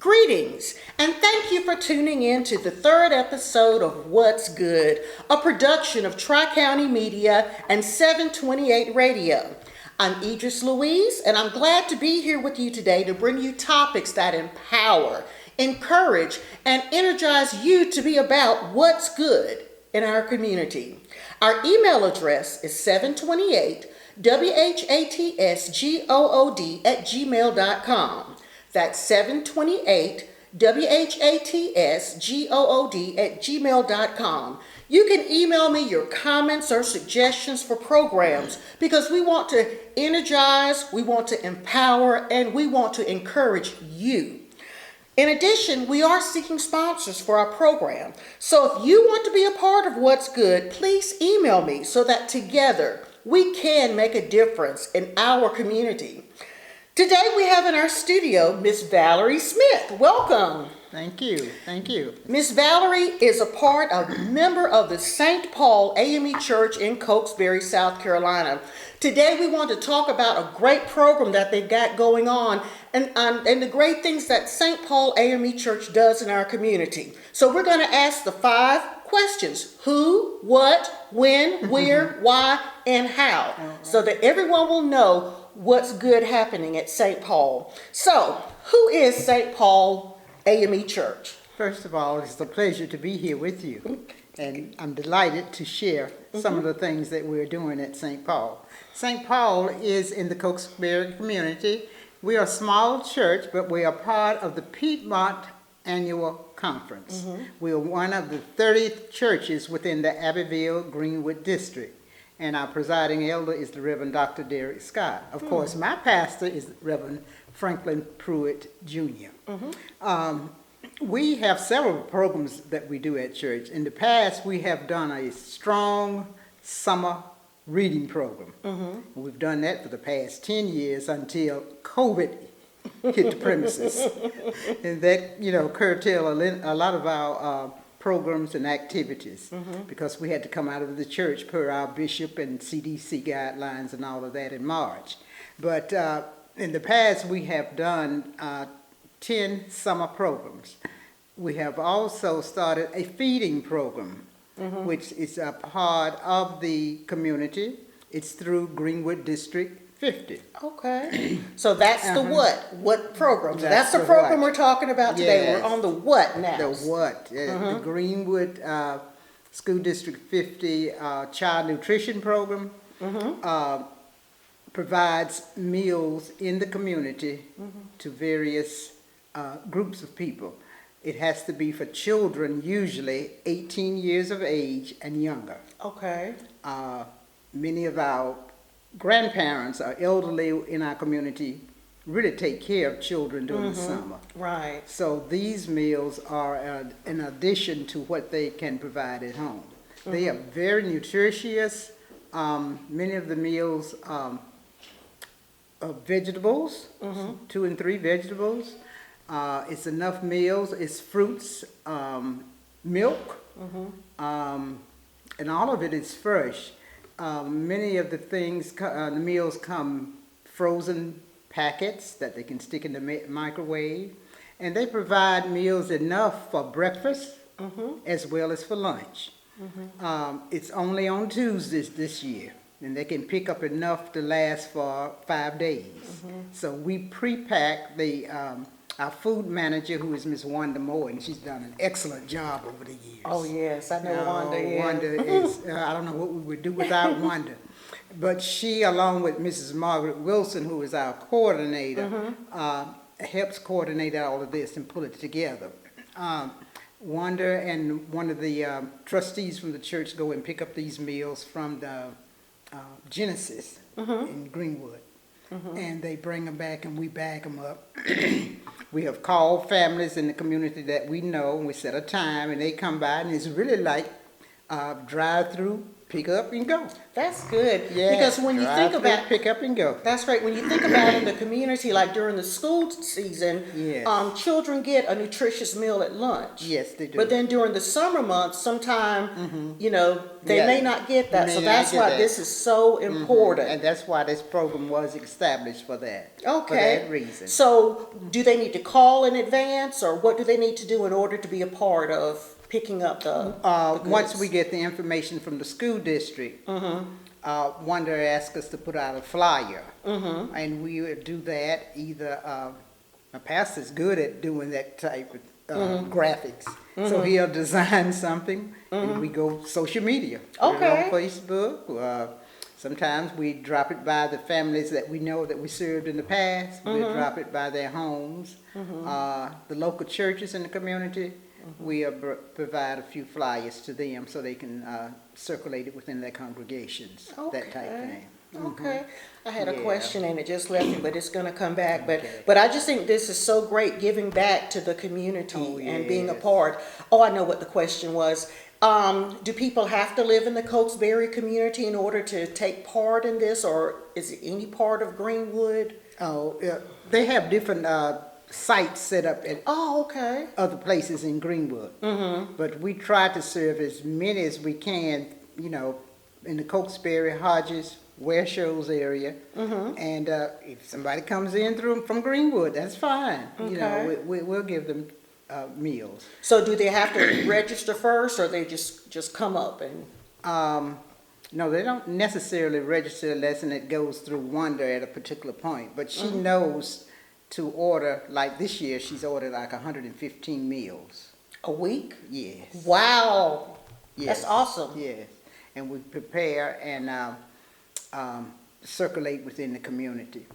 Greetings, and thank you for tuning in to the third episode of What's Good, a production of Tri-County Media and 728 Radio. I'm Edris Louise, and I'm glad to be here with you today to bring you topics that empower, encourage, and energize you to be about what's good in our community. Our email address is 728whatsgood@gmail.com. That's 728whatsgood@gmail.com. You can email me your comments or suggestions for programs because we want to energize, we want to empower, and we want to encourage you. In addition, we are seeking sponsors for our program. So if you want to be a part of What's Good, please email me so that together we can make a difference in our community. Today we have in our studio Miss Vallery Smith. Welcome. Thank you. Thank you. Miss Vallery is a member of the St. Paul AME Church in Cokesbury, South Carolina. Today we want to talk about a great program that they've got going on and the great things that St. Paul AME Church does in our community. So we're going to ask the 5 questions: who, what, when, where, why, and how, so that everyone will know what's good happening at St. Paul. So, who is St. Paul AME Church? First of all, it's a pleasure to be here with you. And I'm delighted to share some of the things that we're doing at St. Paul. St. Paul is in the Cokesbury community. We are a small church, but we are part of the Piedmont Annual Conference. We are one of the 30 churches within the Abbeville-Greenwood District. And our presiding elder is the Reverend Dr. Derek Scott. Of course, my pastor is Reverend Franklin Pruitt Jr. We have several programs that we do at church. In the past, we have done a strong summer reading program. We've done that for the past 10 years until COVID hit the premises. And that, curtailed a lot of our programs and activities because we had to come out of the church per our bishop and CDC guidelines and all of that in March. But in the past, we have done 10 summer programs. We have also started a feeding program, which is a part of the community. It's through Greenwood District 50. Okay. So that's the what program? So that's the program we're talking about today. Yes. We're on the what now? The what. The Greenwood School District 50 Child Nutrition Program provides meals in the community to various groups of people. It has to be for children, usually 18 years of age and younger. Okay. Many of our grandparents are elderly in our community, really take care of children during the summer. Right. So these meals are in addition to what they can provide at home. They are very nutritious. Many of the meals are vegetables, 2 and 3 vegetables. It's enough meals. It's fruits, milk, and all of it is fresh. Many of the things, the meals come frozen packets that they can stick in the microwave. And they provide meals enough for breakfast as well as for lunch. It's only on Tuesdays this year. And they can pick up enough to last for 5 days. So we pre-pack our food manager, who is Miss Wanda Moore, and she's done an excellent job over the years. Oh, yes, I know Wanda. Yeah. Wanda is, I don't know what we would do without Wanda. But she, along with Mrs. Margaret Wilson, who is our coordinator, helps coordinate all of this and pull it together. Wanda and one of the trustees from the church go and pick up these meals from the Genesis in Greenwood. And they bring them back and we bag them up. We have called families in the community that we know, and we set a time and they come by, and it's really like drive-through pick up and go. That's good. Yeah, Because when you think drive through, about, pick up and go. that's right, when you think about in the community, like during the school season, Yes. children get a nutritious meal at lunch. Yes, they do. But then during the summer months, sometime, they Yeah, may not get that. may So not that's get why that. this is so important. And that's why this program was established for that. Okay. For that reason. So do they need to call in advance, or what do they need to do in order to be a part of picking up the Once goods? we get the information from the school district, Wonder asked us to put out a flyer. And we would do that either, my pastor's good at doing that type of graphics. So he'll design something and we go social media. Put it Okay. on Facebook. Sometimes we drop it by the families that we know that we served in the past. We drop it by their homes. The local churches in the community, we provide a few flyers to them so they can circulate it within their congregations, that type of thing. Okay. I had a Yeah. question and it just left me, but it's going to come back. Okay. But I just think this is so great, giving back to the community Oh, and being a yes. part. Oh, I know what the question was. Do people have to live in the Cokesbury community in order to take part in this, or is it any part of Greenwood? Oh, yeah. They have different sites set up at Oh, okay. other places in Greenwood. But we try to serve as many as we can, in the Cokesbury, Hodges, Ware Shoals area. And if somebody comes in from Greenwood, that's fine. Okay. We'll give them meals. So do they have to register first, or they just come up and? No, they don't necessarily register unless it goes through Wonder at a particular point. But she knows to order, like this year, she's ordered like 115 meals. A week? Yes. Wow. Yes. That's awesome. Yes. And we prepare and circulate within the community.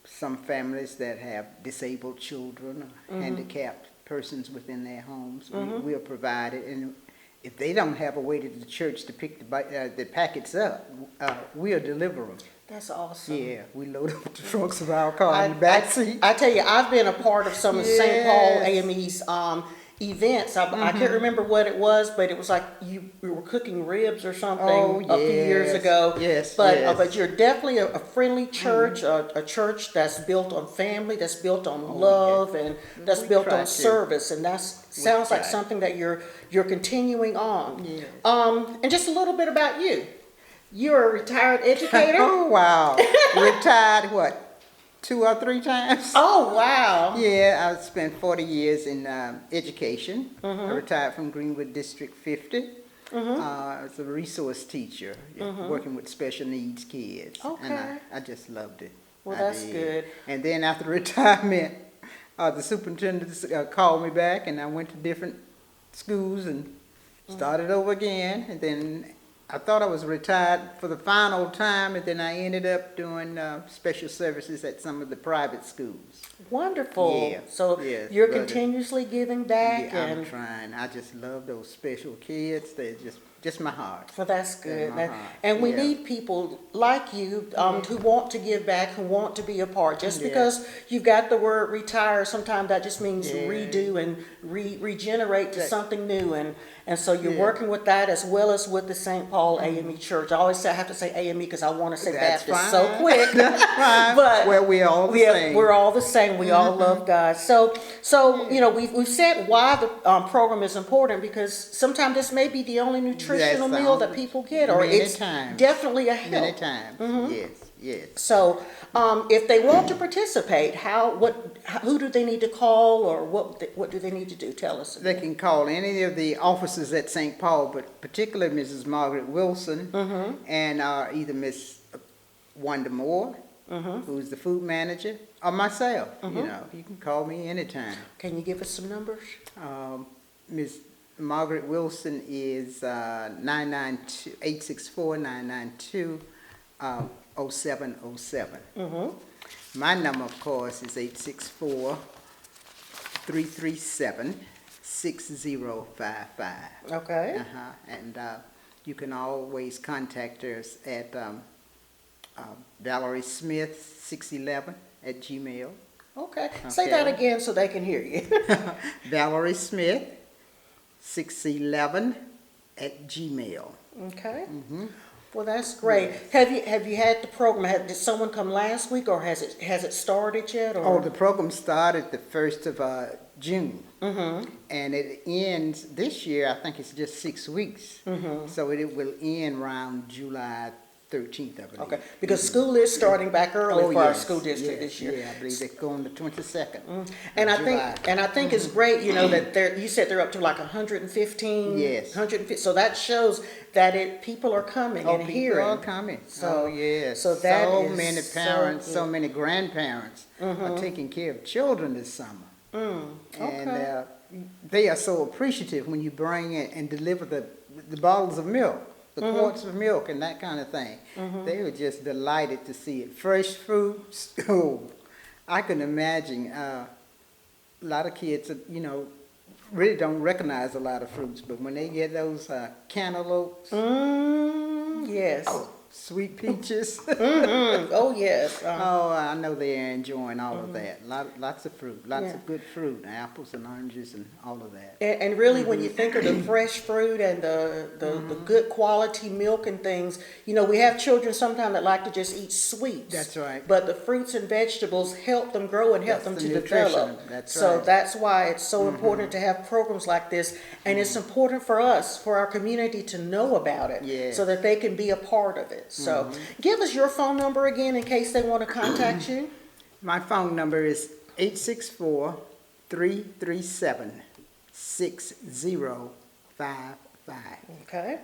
Some families that have disabled children or handicapped persons within their homes, we'll provide it. And if they don't have a way to the church to pick the packets up, we'll deliver them. That's awesome. Yeah, we load up the trunks of our car in the back seat. I tell you, I've been a part of some of St. Paul Yes. AME's events. I can't remember what it was, but it was like you were cooking ribs or something a few years ago. Yes, but yes. but you're definitely a friendly church, a church that's built on family, that's built on love, and that's We built try on to. service, and that sounds like try. something that you're continuing on. Yes. And just a little bit about you. You're a retired educator. Oh, wow. Retired, what, 2 or 3 times? Oh, wow. Yeah, I spent 40 years in education. I retired from Greenwood District 50. I was a resource teacher, working with special needs kids. And Okay. I just loved it. Well, I that's did. good. And then after retirement, the superintendent called me back, and I went to different schools and started over again. And then I thought I was retired for the final time, and then I ended up doing special services at some of the private schools. Wonderful. Yeah, So yes, you're but continuously giving back, Yeah, I'm and trying. I just love those special kids. They're just my heart. well, that's good. my heart. And we Yeah. need people like you who want to give back, who want to be a part. Just Yeah. because you've got the word retire, sometimes that just means Yeah. redo and regenerate to That- something new. And so you're Yeah. working with that as well as with the St. Paul AME Church. I always say I have to say AME because I want to say That's Baptist so fine. quick. Fine. But well, we're all the same. we're all the same. We all love God. So we've said why the program is important, because sometimes this may be the only nutritional That's meal the that people get, or many it's times. definitely a help. Many times. Yes. So if they want to participate, who do they need to call, or what do they need to do? Tell us. They can call any of the officers at St. Paul, but particularly Mrs. Margaret Wilson and either Miss Wanda Moore, who's the food manager, or myself. You can call me anytime. Can you give us some numbers? Miss Margaret Wilson is 864-992-0707. My number, of course, is 864-337-6055. Okay. And you can always contact us at Vallery Smith 611 at Gmail. Okay. Say that again so they can hear you. Vallery Smith 611 at Gmail. Okay. Well, that's great. Have you had the program? Did someone come last week, or has it started yet? Or? Oh, the program started the 1st of June. And it ends this year, I think it's just 6 weeks. So it will end around July 13th, I believe. Okay, because school is starting back early for our yes, school district yes, this year. Yeah, I believe they go on the 22nd. And of I July. think it's great, that you said they're up to like 115. Yes. 150. So that shows that people are coming and People hearing. are coming. So yes. so that so is many so parents, good. so many grandparents are taking care of children this summer. Okay. And they are so appreciative when you bring in and deliver the bottles of milk, the quarts of milk, and that kind of thing. They were just delighted to see it. Fresh fruits. Oh, I can imagine a lot of kids, really don't recognize a lot of fruits, but when they get those cantaloupes, Yes. sweet peaches, Oh, yes. oh, I know they're enjoying all of that. Lots of fruit, lots Yeah. of good fruit, apples and oranges and all of that. And really, when you think of the fresh fruit and the good quality milk and things, we have children sometimes that like to just eat sweets. That's right. But the fruits and vegetables help them grow and help That's them the to develop. nutrition. That's So right. that's why it's so important to have programs like this. And it's important for us, for our community to know about it. Yes. So that they can be a part of it. So give us your phone number again in case they want to contact you. My phone number is 864-337-6055. Okay.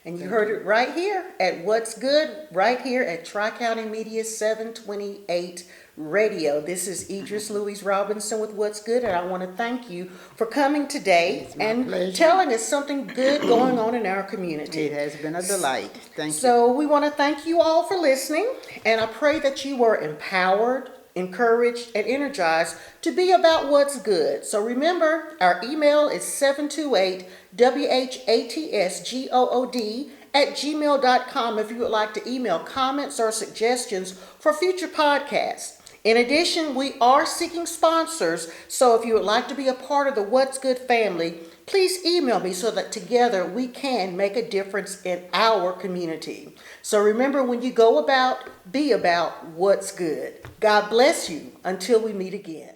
And you heard it right here at What's Good, right here at Tri-County Media 728 Radio. This is Edris Louise Robinson with What's Good, and I want to thank you for coming today my and pleasure. telling us something good going on in our community. It has been a delight. Thank you. So we want to thank you all for listening, and I pray that you were empowered, encouraged, and energized to be about what's good. So remember, our email is 728WHATSGOOD@gmail.com if you would like to email comments or suggestions for future podcasts. In addition, we are seeking sponsors, so if you would like to be a part of the What's Good family, please email me so that together we can make a difference in our community. So remember, when you go about, be about what's good. God bless you until we meet again.